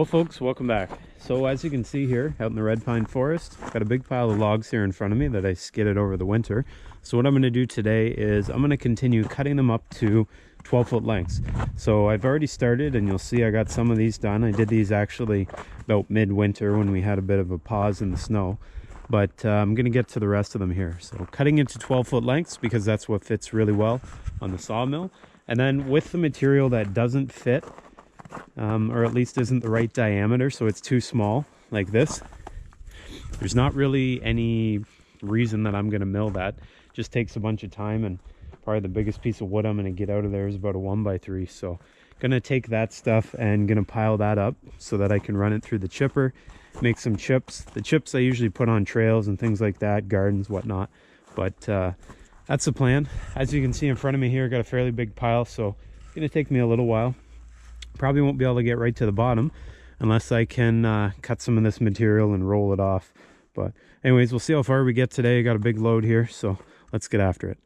folks, welcome back. So as you can see here out in the red pine forest, I've got a big pile of logs here in front of me that I skidded over the winter. So what I'm going to do today is I'm going to continue cutting them up to 12-foot lengths. So I've already started, and you'll see I got some of these done. I did these actually about midwinter when we had a bit of a pause in the snow, but I'm going to get to the rest of them here. So cutting into 12-foot lengths because that's what fits really well on the sawmill. And then with the material that doesn't fit, or at least isn't the right diameter, so it's too small like this, there's not really any reason that I'm going to mill that. It just takes a bunch of time, and probably the biggest piece of wood I'm going to get out of there is about a 1x3. So going to take that stuff and going to pile that up so that I can run it through the chipper, make some chips. The chips I usually put on trails and things like that, gardens, whatnot. But that's the plan. As you can see in front of me here, I got a fairly big pile, so it's going to take me a little while. Probably won't be able to get right to the bottom unless I can cut some of this material and roll it off. But anyways, we'll see how far we get today. I got a big load here, so let's get after it.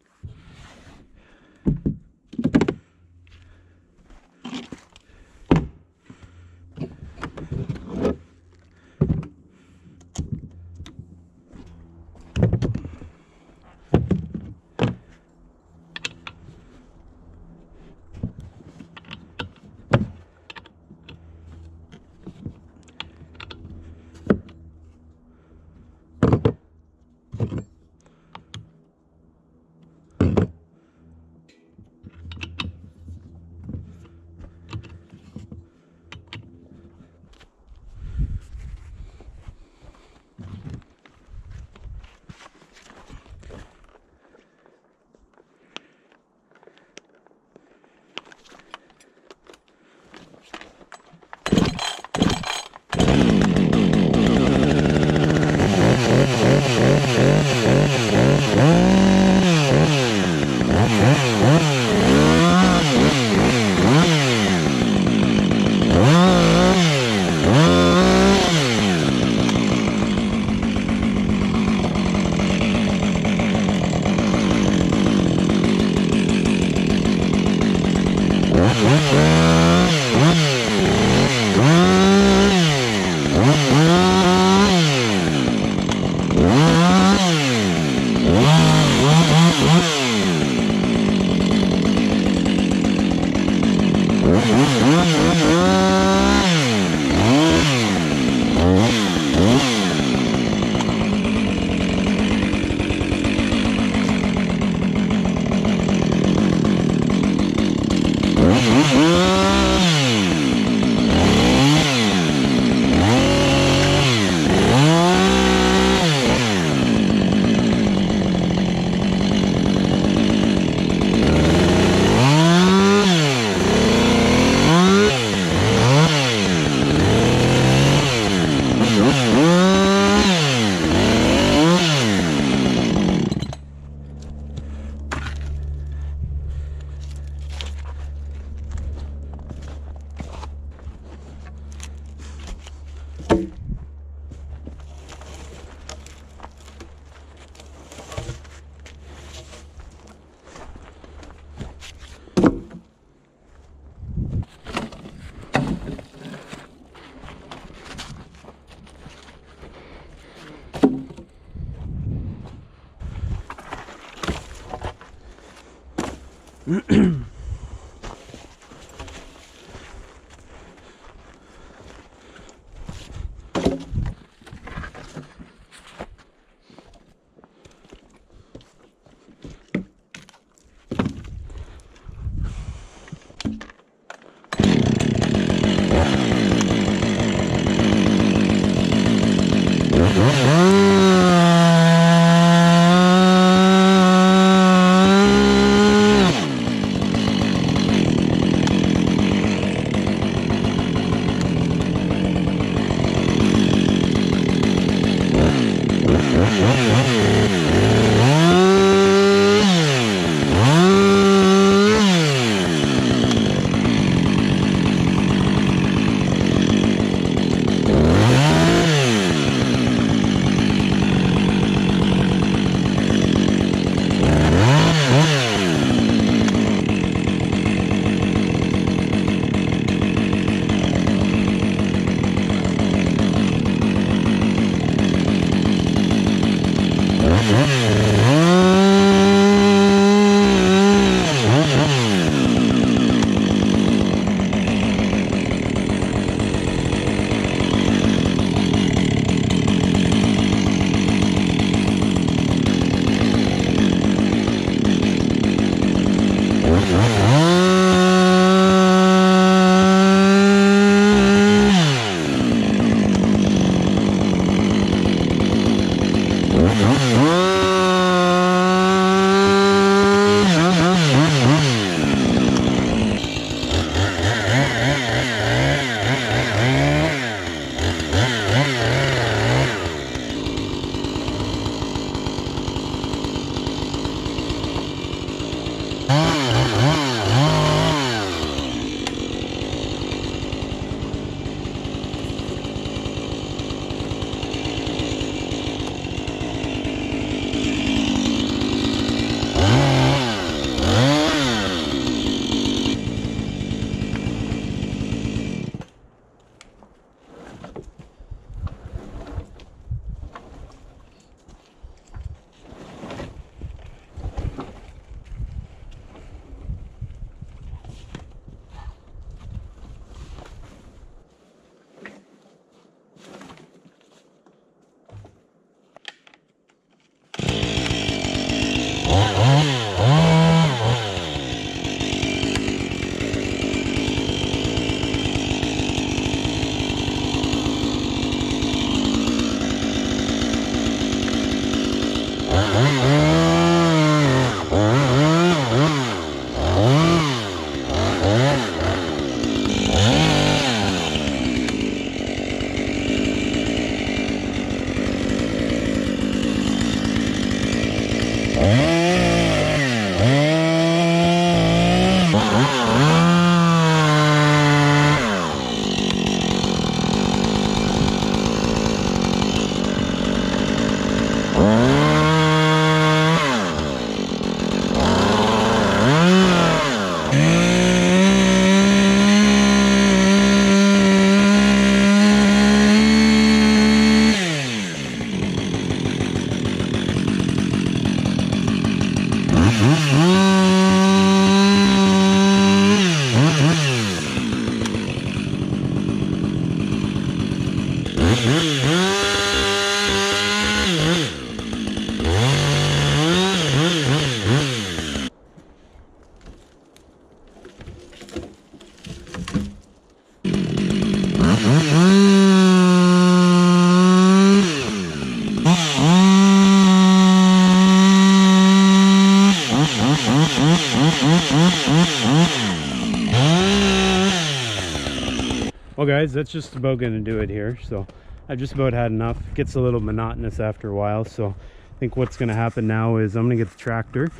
Well guys, that's just about going to do it here. So I've just about had enough. It gets a little monotonous after a while. So I think what's going to happen now is I'm going to get the tractor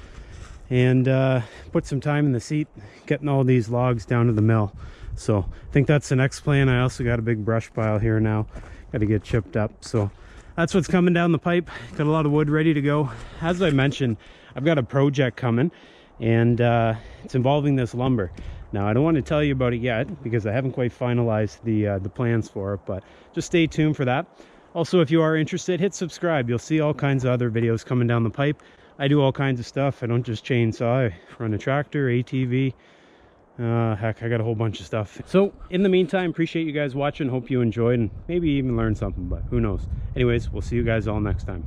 and put some time in the seat getting all these logs down to the mill. So I think that's the next plan. I also got a big brush pile here now. Got to get chipped up. So that's what's coming down the pipe. Got a lot of wood ready to go. As I mentioned, I've got a project coming and it's involving this lumber. Now, I don't want to tell you about it yet because I haven't quite finalized the plans for it, but just stay tuned for that. Also, if you are interested, hit subscribe. You'll see all kinds of other videos coming down the pipe. I do all kinds of stuff. I don't just chainsaw. I run a tractor, ATV. Heck, I got a whole bunch of stuff. So, in the meantime, appreciate you guys watching. Hope you enjoyed and maybe even learned something, but who knows. Anyways, we'll see you guys all next time.